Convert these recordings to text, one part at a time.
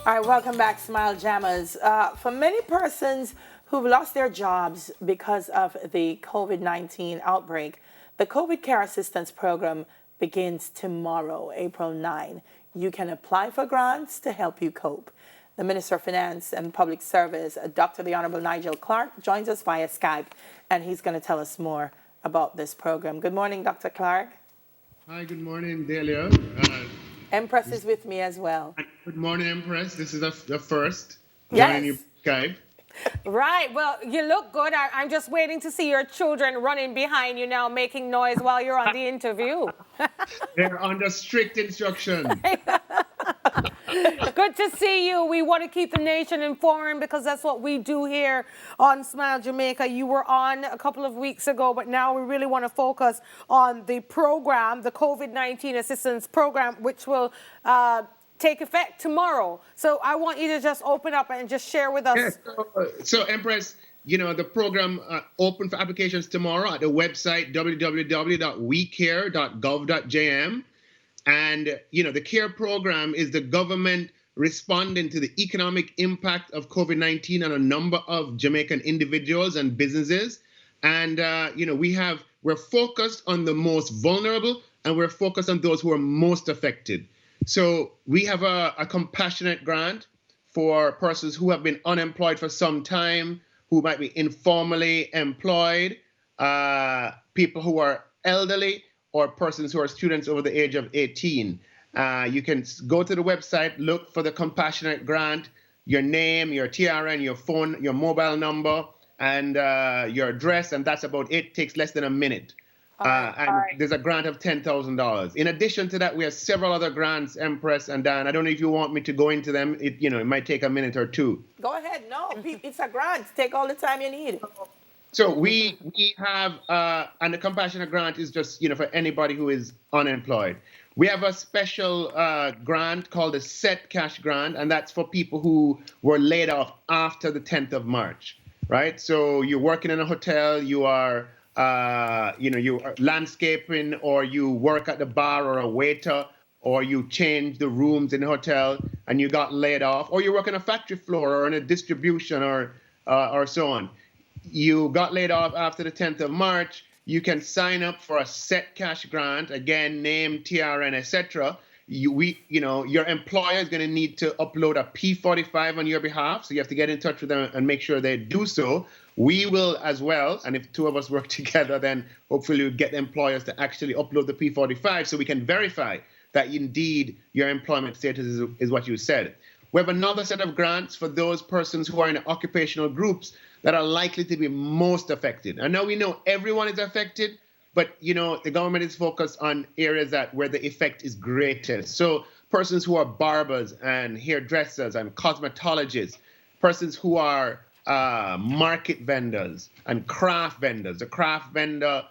All right, welcome back, Smile Jammers. For many persons who've lost their jobs because of the COVID 19 outbreak, the COVID Care Assistance Program begins tomorrow, April 9. You can apply for grants to help you cope. The Minister of Finance and Public Service, Dr. the Honorable Nigel Clarke, joins us via Skype, and he's going to tell us more about this program. Good morning, Dr. Clarke. Hi, good morning, Delia. Empress is with me as well. Good morning, Empress. This is the first joining you Yes. Skype. Right. Well, you look good. I'm just waiting to see your children running behind you now, making noise while you're on the interview. They're under strict instruction. Good to see you. We want to keep the nation informed because that's what we do here on Smile Jamaica. You were on a couple of weeks ago, but now we really want to focus on the program, the COVID-19 assistance program, which will take effect tomorrow. So I want you to just open up and just share with us. Yes. So, Empress, the program open for applications tomorrow at the website www.wecare.gov.jm. And, the CARE program is the government responding to the economic impact of COVID-19 on a number of Jamaican individuals and businesses. And, we're focused on the most vulnerable, and we're focused on those who are most affected. So we have a compassionate grant for persons who have been unemployed for some time, who might be informally employed, people who are elderly, or persons who are students over the age of 18. You can go to the website, look for the compassionate grant, your name, your TRN, your phone, your mobile number, and your address, and that's about it. Takes less than a minute. There's a grant of $10,000. In addition to that, we have several other grants, Empress and Dan. I don't know if you want me to go into them. It might take a minute or two. Go ahead. No, it's a grant. Take all the time you need. So we have, and the compassionate grant is just, for anybody who is unemployed. We have a special grant called the Set Cash Grant, and that's for people who were laid off after the 10th of March, right? So you're working in a hotel, you are, you are landscaping, or you work at the bar or a waiter, or you change the rooms in the hotel and you got laid off, or you work on a factory floor or in a distribution or so on. You got laid off after the 10th of March, you can sign up for a Set Cash Grant, again, name, TRN, etc. Your employer is going to need to upload a P45 on your behalf, so you have to get in touch with them and make sure they do so. We will as well, and if two of us work together, then hopefully we'll get employers to actually upload the P45 so we can verify that indeed your employment status is what you said. We have another set of grants for those persons who are in occupational groups that are likely to be most affected. And now we know everyone is affected, but the government is focused on areas where the effect is greatest. So persons who are barbers and hairdressers and cosmetologists, persons who are market vendors and craft vendors. The craft vendor,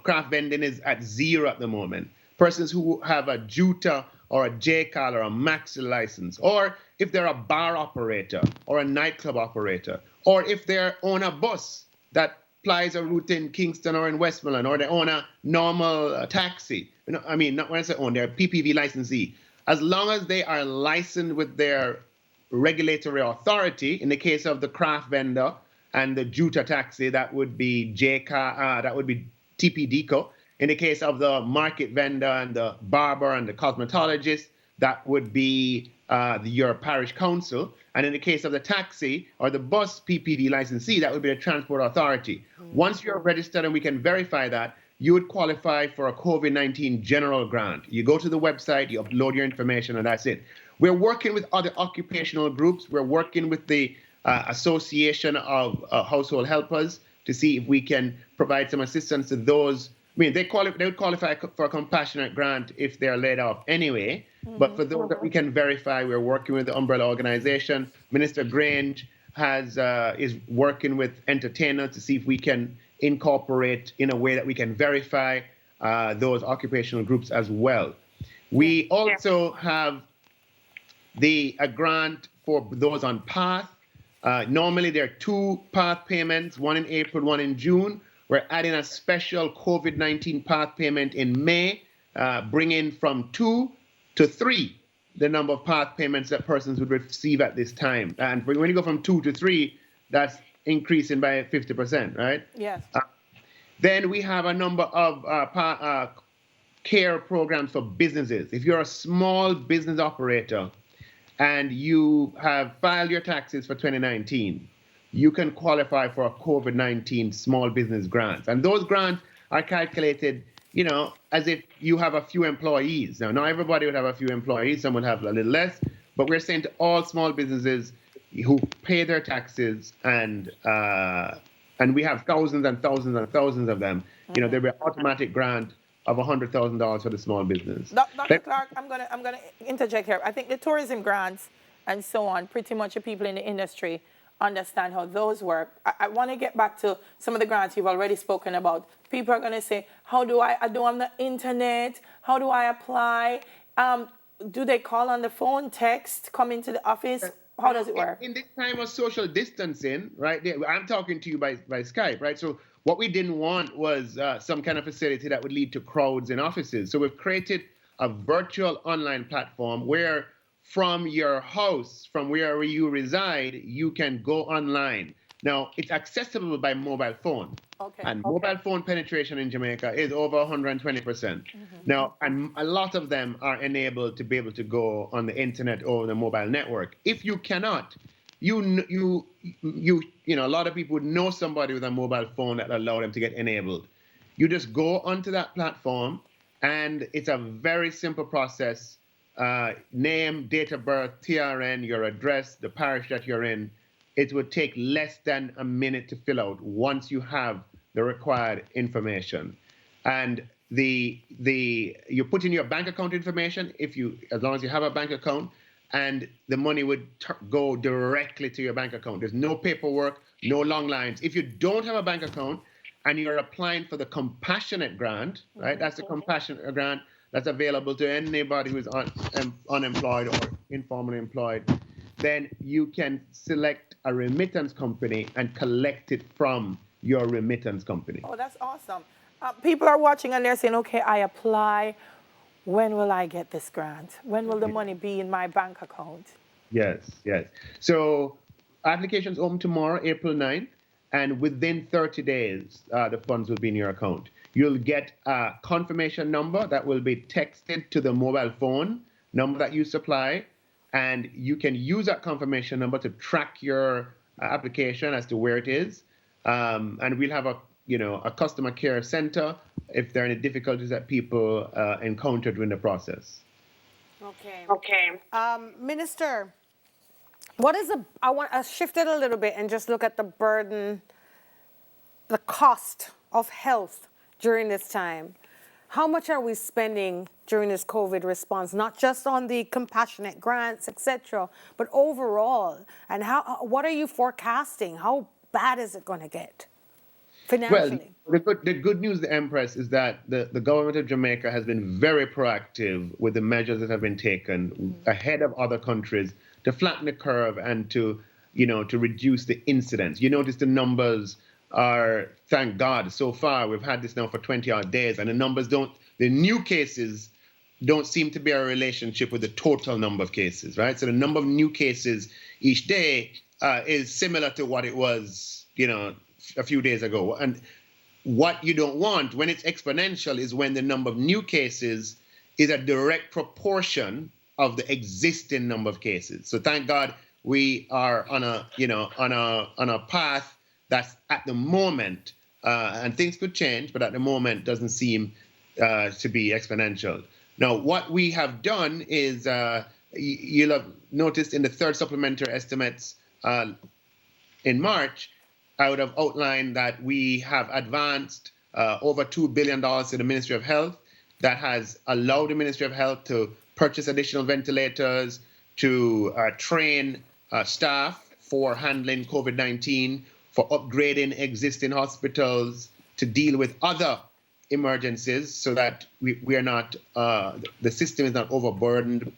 craft vending is at zero at the moment. Persons who have a JUTA or a JCAL or a Maxi license, or if they're a bar operator or a nightclub operator, or if they own a bus that plies a route in Kingston or in Westmoreland, or they own a normal taxi. Not when I say own, they're a PPV licensee. As long as they are licensed with their regulatory authority, in the case of the craft vendor and the JUTA taxi, that would be that would be TPDCO. In the case of the market vendor and the barber and the cosmetologist, that would be your parish council. And in the case of the taxi or the bus PPV licensee, that would be the transport authority. Once you're registered and we can verify that, you would qualify for a COVID-19 general grant. You go to the website, you upload your information, and that's it. We're working with other occupational groups. We're working with the Association of Household Helpers to see if we can provide some assistance to those. They would qualify for a compassionate grant if they're laid off anyway. But for those that we can verify, we're working with the umbrella organization. Minister Grange is working with entertainers to see if we can incorporate in a way that we can verify those occupational groups as well. We also have a grant for those on PATH. Normally there are two PATH payments, one in April, one in June. We're adding a special COVID-19 PATH payment in May, bringing from 2 to 3 the number of path payments that persons would receive at this time. And when you go from 2 to 3, that's increasing by 50%, right? Yes. Then we have a number of care programs for businesses. If you're a small business operator and you have filed your taxes for 2019, you can qualify for a COVID-19 small business grant. And those grants are calculated, as if you have a few employees. Now, not everybody would have a few employees. Some would have a little less. But we're saying to all small businesses who pay their taxes, and we have thousands and thousands and thousands of them, there'll be an automatic grant of $100,000 for the small business. Dr. Clarke, I'm gonna interject here. I think the tourism grants and so on, pretty much the people in the industry understand how those work. I want to get back to some of the grants you've already spoken about. People are going to say, how do I do on the internet? How do I apply? Do they call on the phone, text, come into the office? How does it work? In this time of social distancing, right? I'm talking to you by Skype, right? So what we didn't want was some kind of facility that would lead to crowds in offices. So we've created a virtual online platform where from your house, from wherever you reside, you can go online. Now, it's accessible by mobile phone. Okay. And mobile phone penetration in Jamaica is over 120%. Now, and a lot of them are enabled to be able to go on the internet or the mobile network. If you cannot, a lot of people would know somebody with a mobile phone that allow them to get enabled. You just go onto that platform, and it's a very simple process. Name, date of birth, TRN, your address, the parish that you're in. It would take less than a minute to fill out once you have the required information. And you put in your bank account information as long as you have a bank account, and the money would go directly to your bank account. There's no paperwork, no long lines. If you don't have a bank account and you're applying for the compassionate grant, right? That's the compassionate grant that's available to anybody who's unemployed or informally employed. Then you can select a remittance company and collect it from your remittance company. Oh, that's awesome. People are watching and they're saying, okay, I apply. When will I get this grant? When will the money be in my bank account? Yes. So applications open tomorrow, April 9th, and within 30 days, the funds will be in your account. You'll get a confirmation number that will be texted to the mobile phone number that you supply, and you can use that confirmation number to track your application as to where it is. And we'll have a customer care center if there are any difficulties that people encountered during the process. Okay. Minister, I want to shift it a little bit and just look at the burden, the cost of health during this time. How much are we spending during this COVID response, not just on the compassionate grants, etc., but overall? And what are you forecasting? How bad is it going to get financially? Well, the good news, the Empress, is that the government of Jamaica has been very proactive with the measures that have been taken ahead of other countries to flatten the curve and to reduce the incidence. You notice the numbers are, thank God, so far, we've had this now for 20-odd days, and the new cases don't seem to be a relationship with the total number of cases, right? So the number of new cases each day is similar to what it was, a few days ago. And what you don't want when it's exponential is when the number of new cases is a direct proportion of the existing number of cases. So thank God we are on a path that's at the moment, and things could change, but at the moment doesn't seem to be exponential. Now, what we have done is, you'll have noticed in the third supplementary estimates in March, I would have outlined that we have advanced over $2 billion to the Ministry of Health. That has allowed the Ministry of Health to purchase additional ventilators, to train staff for handling COVID-19, for upgrading existing hospitals, to deal with other emergencies so that we are not, the system is not overburdened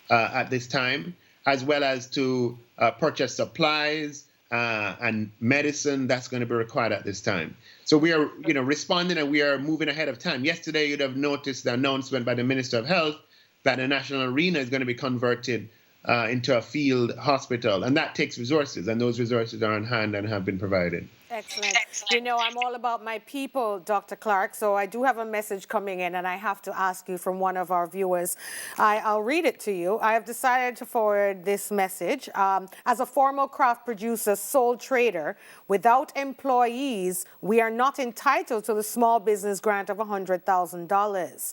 at this time, as well as to purchase supplies and medicine that's going to be required at this time. So we are, responding, and we are moving ahead of time. Yesterday, you'd have noticed the announcement by the Minister of Health that the National Arena is going to be converted into a field hospital, and that takes resources, and those resources are on hand and have been provided. Excellent. You know, I'm all about my people, Dr. Clarke, so I do have a message coming in, and I have to ask you from one of our viewers. I'll read it to you. I have decided to forward this message. As a formal craft producer, sole trader, without employees, we are not entitled to the small business grant of $100,000.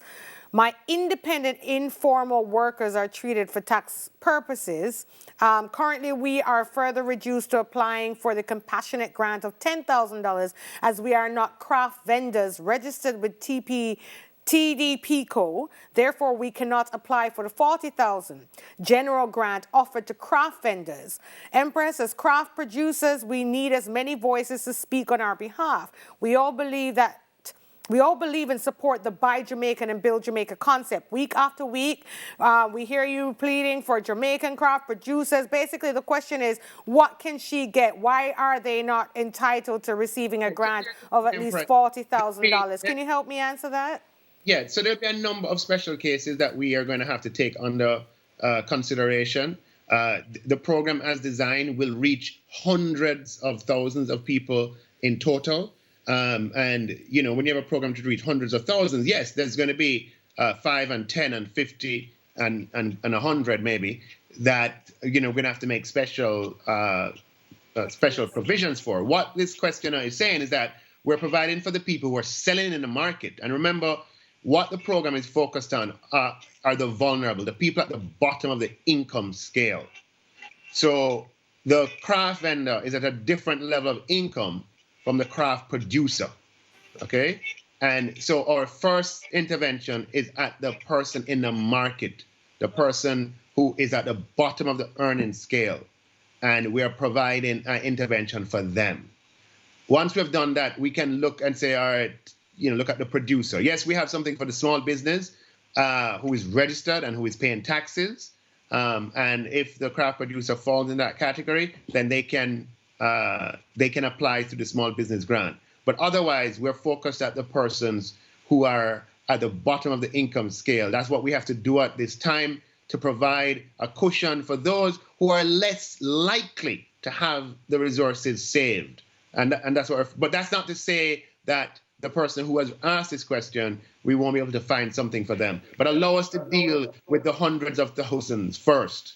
My independent informal workers are treated for tax purposes. Currently, we are further reduced to applying for the compassionate grant of $10,000 as we are not craft vendors registered with TDPCO. Therefore, we cannot apply for the $40,000 general grant offered to craft vendors. Empress, as craft producers, we need as many voices to speak on our behalf. We all believe and support the Buy Jamaican and Build Jamaica concept. Week after week, we hear you pleading for Jamaican craft producers. Basically, the question is, what can she get? Why are they not entitled to receiving a grant of at least $40,000? Can you help me answer that? Yeah, so there'll be a number of special cases that we are going to have to take under consideration. The program as designed will reach hundreds of thousands of people in total. And, you know, when you have a program to reach hundreds of thousands, yes, there's going to be 5 and 10 and 50 and 100 maybe that, you know, we're going to have to make special provisions for. What this questioner is saying is that we're providing for the people who are selling in the market. And remember, what the program is focused on are the vulnerable, the people at the bottom of the income scale. So the craft vendor is at a different level of income from the craft producer, okay? And so our first intervention is at the person in the market, the person who is at the bottom of the earning scale, and we are providing an intervention for them. Once we've done that, we can look and say, all right, you know, look at the producer. Yes, we have something for the small business who is registered and who is paying taxes, and if the craft producer falls in that category, then they can apply to the small business grant. But otherwise, we're focused at the persons who are at the bottom of the income scale. That's what we have to do at this time to provide a cushion for those who are less likely to have the resources saved. And that's what. But that's not to say that the person who has asked this question, we won't be able to find something for them. But allow us to deal with the hundreds of thousands first.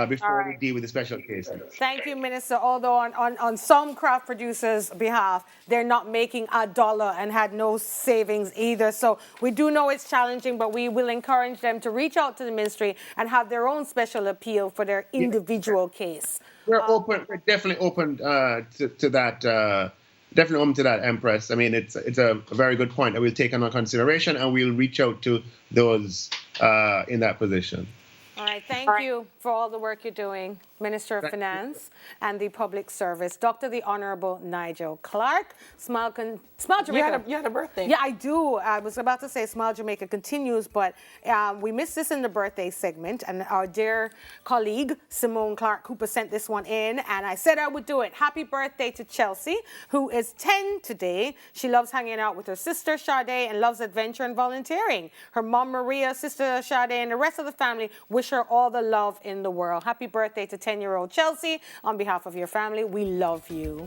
Before we deal with the special cases. Thank you, Minister. Although on some craft producers' behalf, they're not making $1 and had no savings either. So we do know it's challenging, but we will encourage them to reach out to the ministry and have their own special appeal for their individual case. We're open. We're definitely open to that. Definitely open to that, Empress. I mean, it's a very good point that we'll take under consideration, and we'll reach out to those in that position. All right, thank you for all the work you're doing, Minister of Finance and the Public Service, Dr. the Honorable Nigel Clarke. Smile Jamaica. You had a birthday. Yeah, I do. I was about to say Smile Jamaica continues, but we missed this in the birthday segment, and our dear colleague, Simone Clark Cooper, sent this one in, and I said I would do it. Happy birthday to Chelsea, who is 10 today. She loves hanging out with her sister, Sade, and loves adventure and volunteering. Her mom, Maria, sister, Sade, and the rest of the family wish her all the love in the world. Happy birthday to 10-year-old Chelsea. On behalf of your family, we love you.